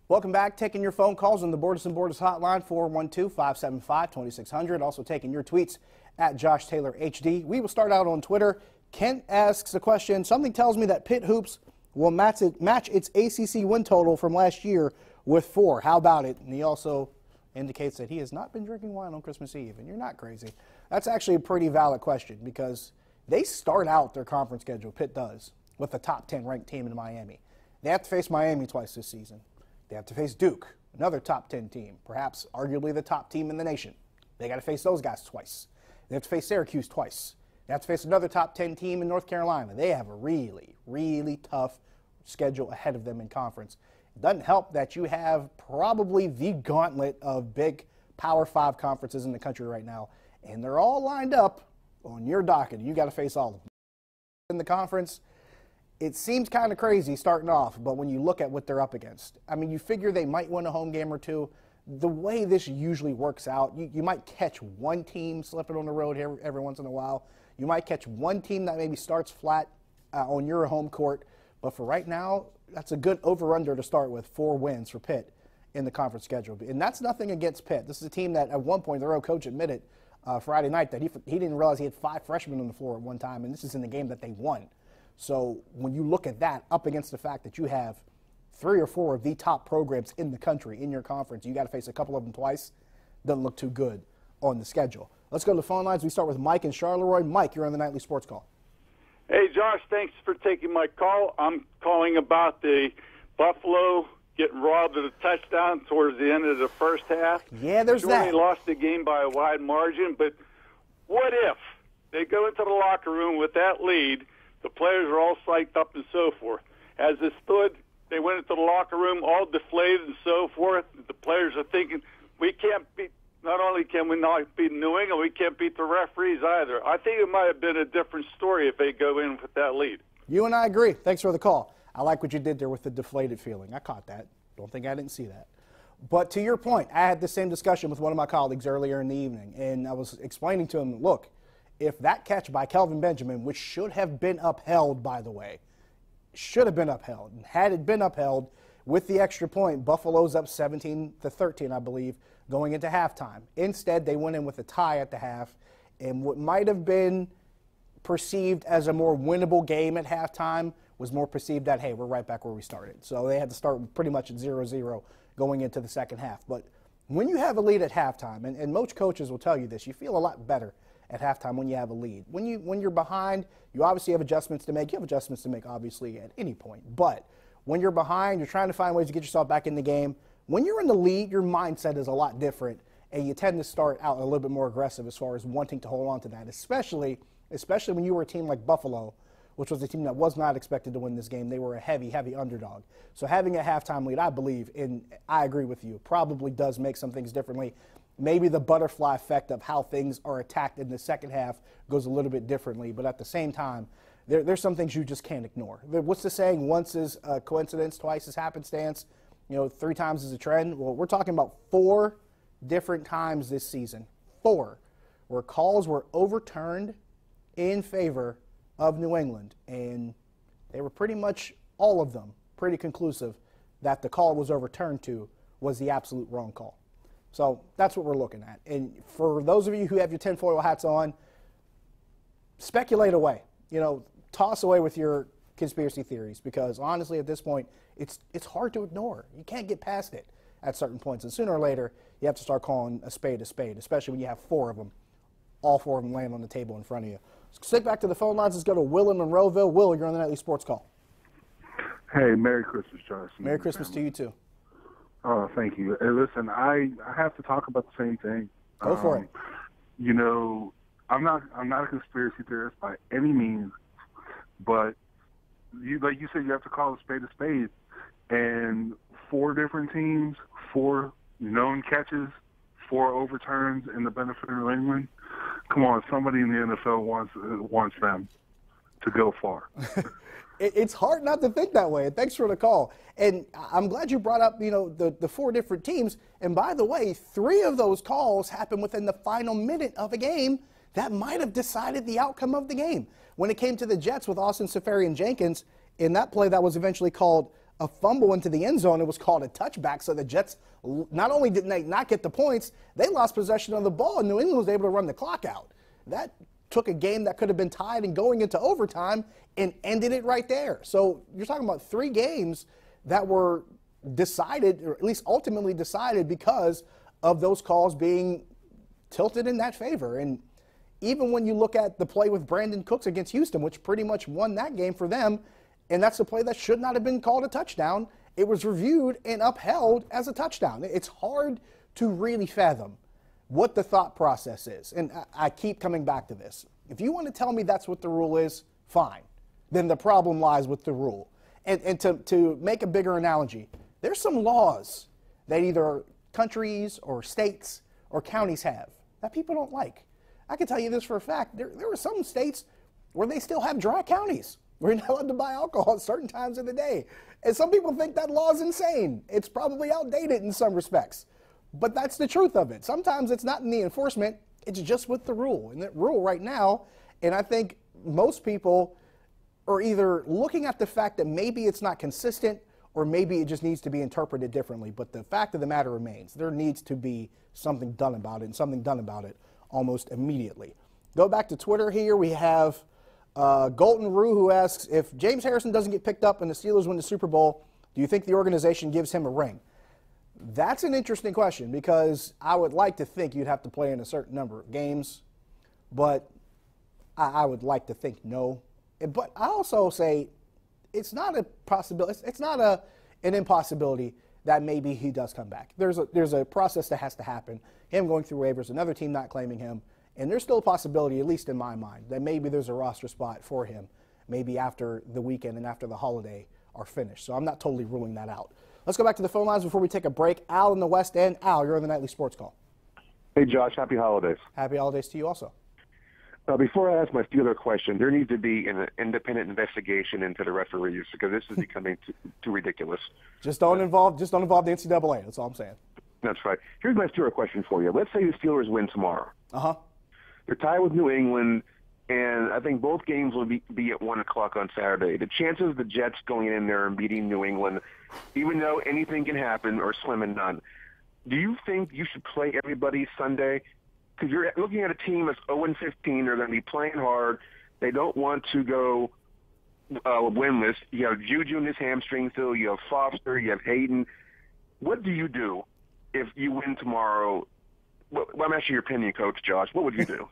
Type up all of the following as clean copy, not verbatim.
Welcome back. Taking your phone calls on the Borders and Borders hotline, 412-575-2600. Also taking your tweets at Josh Taylor HD. We will start out on Twitter. Kent asks a question. Something tells me that Pitt Hoops will match its ACC win total from last year with 4. How about it? And he also indicates that he has not been drinking wine on Christmas Eve, and you're not crazy. That's actually a pretty valid question because they start out their conference schedule, Pitt does, with a top 10 ranked team in Miami. They have to face Miami twice this season. They have to face Duke, another top 10 team, perhaps arguably the top team in the nation. They got to face those guys twice. They have to face Syracuse twice. They have to face another top 10 team in North Carolina. They have a really, really tough schedule ahead of them in conference. It doesn't help that you have probably the gauntlet of big Power 5 conferences in the country right now, and they're all lined up on your docket. You got to face all of them. In the conference, it seems kind of crazy starting off, but when you look at what they're up against, I mean, you figure they might win a home game or two. The way this usually works out, you might catch one team slipping on the road every once in a while. You might catch one team that maybe starts flat on your home court. But for right now, that's a good over-under to start with, 4 wins for Pitt in the conference schedule. And that's nothing against Pitt. This is a team that at one point their own coach admitted Friday night that he didn't realize he had 5 freshmen on the floor at one time, and this is in the game that they won. So when you look at that up against the fact that you have 3 or 4 of the top programs in the country in your conference, you got to face a couple of them twice, doesn't look too good on the schedule. Let's go to the phone lines. We start with Mike in Charleroi. Mike, you're on the Nightly Sports Call. Hey, Josh, thanks for taking my call. I'm calling about the Buffalo getting robbed of a touchdown towards the end of the first half. Yeah, there's sure, that. They lost the game by a wide margin, but what if they go into the locker room with that lead, the players are all psyched up and so forth. As it stood, they went into the locker room all deflated and so forth. The players are thinking, we can't beat, not only can we not beat New England, we can't beat the referees either. I think it might have been a different story if they go in with that lead. You and I agree. Thanks for the call. I like what you did there with the deflated feeling. I caught that. Don't think I didn't see that. But to your point, I had the same discussion with one of my colleagues earlier in the evening, and I was explaining to him, look, if that catch by Kelvin Benjamin, which should have been upheld, by the way, should have been upheld, and had it been upheld with the extra point, Buffalo's up 17-13, I believe, going into halftime. Instead, they went in with a tie at the half, and what might have been perceived as a more winnable game at halftime was more perceived that, hey, we're right back where we started. So they had to start pretty much at 0-0 going into the second half. But when you have a lead at halftime, and most coaches will tell you this, you feel a lot better at halftime when you have a lead. When you're behind, you obviously have adjustments to make. You have adjustments to make, obviously, at any point. But when you're behind, you're trying to find ways to get yourself back in the game. When you're in the lead, your mindset is a lot different, and you tend to start out a little bit more aggressive as far as wanting to hold on to that, especially when you were a team like Buffalo, which was a team that was not expected to win this game. They were a heavy, heavy underdog. So having a halftime lead, I believe, and I agree with you, probably does make some things differently. Maybe the butterfly effect of how things are attacked in the second half goes a little bit differently, but at the same time, there's some things you just can't ignore. What's the saying? Once is a coincidence, twice is happenstance, 3 times is a trend. Well, we're talking about 4 different times this season, 4, where calls were overturned in favor of New England, and they were pretty much all of them pretty conclusive that the call was overturned to was the absolute wrong call. So that's what we're looking at. And for those of you who have your tinfoil hats on, speculate away. Toss away with your conspiracy theories because honestly at this point, it's hard to ignore. You can't get past it at certain points. And sooner or later, you have to start calling a spade, especially when you have 4 of them, all 4 of them laying on the table in front of you. Stick back to the phone lines. Let's go to Will in Monroeville. Will, you're on the Nightly Sports Call. Hey, Merry Christmas, Josh. Merry Christmas to you, too. Oh, thank you. Hey, listen, I have to talk about the same thing. Go for it. I'm not a conspiracy theorist by any means, but like you said, you have to call a spade, and 4 different teams, 4 known catches, 4 overturns in the benefit of New England. Come on, somebody in the NFL wants them to go far. It's hard not to think that way, and thanks for the call. And I'm glad you brought up, the 4 different teams. And by the way, 3 of those calls happened within the final minute of a game that might have decided the outcome of the game. When it came to the Jets with Austin Seferian-Jenkins, in that play that was eventually called a fumble into the end zone. It was called a touchback, so the Jets not only did they not get the points, they lost possession of the ball, and New England was able to run the clock out. That took a game that could have been tied and going into overtime and ended it right there. So you're talking about 3 games that were decided, or at least ultimately decided, because of those calls being tilted in that favor. And even when you look at the play with Brandon Cooks against Houston, which pretty much won that game for them, and that's a play that should not have been called a touchdown, it was reviewed and upheld as a touchdown. It's hard to really fathom what the thought process is. And I keep coming back to this. If you want to tell me that's what the rule is, fine. Then the problem lies with the rule. And to make a bigger analogy, there's some laws that either countries or states or counties have that people don't like. I can tell you this for a fact. There are some states where they still have dry counties. We're not allowed to buy alcohol at certain times of the day. And some people think that law is insane. It's probably outdated in some respects. But that's the truth of it. Sometimes it's not in the enforcement. It's just with the rule. And that rule right now, and I think most people are either looking at the fact that maybe it's not consistent or maybe it just needs to be interpreted differently. But the fact of the matter remains, there needs to be something done about it, and something done about it almost immediately. Go back to Twitter here. We have Golden Rue, who asks, if James Harrison doesn't get picked up and the Steelers win the Super Bowl, do you think the organization gives him a ring? That's an interesting question, because I would like to think you'd have to play in a certain number of games, but I would like to think no. But I also say it's not a possibility. It's not an impossibility that maybe he does come back. There's a process that has to happen. Him going through waivers, another team not claiming him, and there's still a possibility, at least in my mind, that maybe there's a roster spot for him, maybe after the weekend and after the holiday are finished. So I'm not totally ruling that out. Let's go back to the phone lines before we take a break. Al in the West End. Al, you're on the Nightly Sports Call. Hey, Josh. Happy holidays. Happy holidays to you also. Before I ask my Steeler question, there needs to be an independent investigation into the referees, because this is becoming too ridiculous. Just don't involve the NCAA. That's all I'm saying. That's right. Here's my Steeler question for you. Let's say the Steelers win tomorrow. Uh-huh. They're tied with New England, and I think both games will be at 1 o'clock on Saturday. The chances of the Jets going in there and beating New England, even though anything can happen, are slim and none. Do you think you should play everybody Sunday? Because you're looking at a team that's 0-15. They're going to be playing hard. They don't want to go winless. You have Juju in his hamstring still. You have Foster. You have Hayden. What do you do if you win tomorrow? Well, I'm asking your opinion, Coach Josh. What would you do?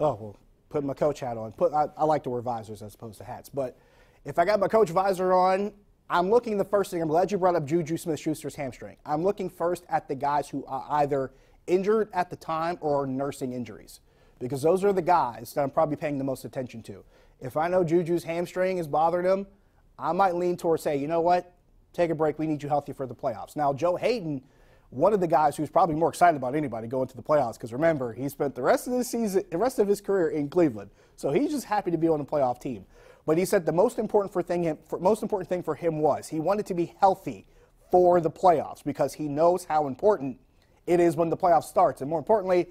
Oh, well, put my coach hat on. I like to wear visors as opposed to hats. But if I got my coach visor on, I'm looking the first thing. I'm glad you brought up Juju Smith-Schuster's hamstring. I'm looking first at the guys who are either injured at the time or nursing injuries, because those are the guys that I'm probably paying the most attention to. If I know Juju's hamstring is bothering him, I might lean towards say, you know what, take a break. We need you healthy for the playoffs. Now, Joe Hayden, one of the guys who's probably more excited about anybody going to the playoffs, because remember, he spent the rest of the season, the rest of his career in Cleveland, so he's just happy to be on a playoff team. But he said the most important thing for him was he wanted to be healthy for the playoffs, because he knows how important it is when the playoffs starts, and more importantly,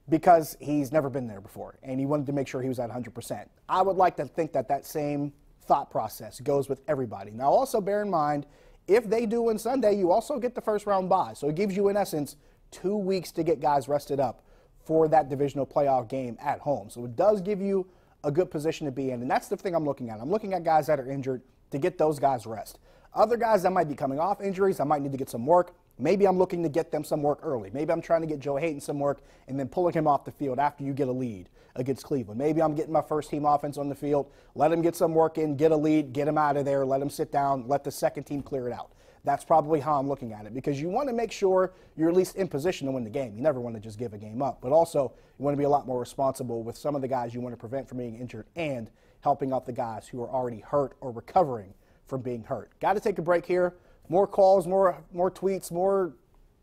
because he's never been there before, and he wanted to make sure he was at 100%. I would like to think that that same thought process goes with everybody. Now, also bear in mind, if they do win Sunday, you also get the first-round bye. So it gives you, in essence, 2 weeks to get guys rested up for that divisional playoff game at home. So it does give you a good position to be in, and that's the thing I'm looking at. I'm looking at guys that are injured to get those guys rest. Other guys that might be coming off injuries, I might need to get some work. Maybe I'm looking to get them some work early. Maybe I'm trying to get Joe Hayden some work and then pulling him off the field after you get a lead against Cleveland. Maybe I'm getting my first-team offense on the field, let him get some work in, get a lead, get him out of there, let him sit down, let the second team clear it out. That's probably how I'm looking at it, because you want to make sure you're at least in position to win the game. You never want to just give a game up, but also you want to be a lot more responsible with some of the guys you want to prevent from being injured and helping out the guys who are already hurt or recovering from being hurt. Got to take a break here. More calls, more tweets, more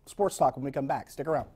sports talk when we come back. Stick around.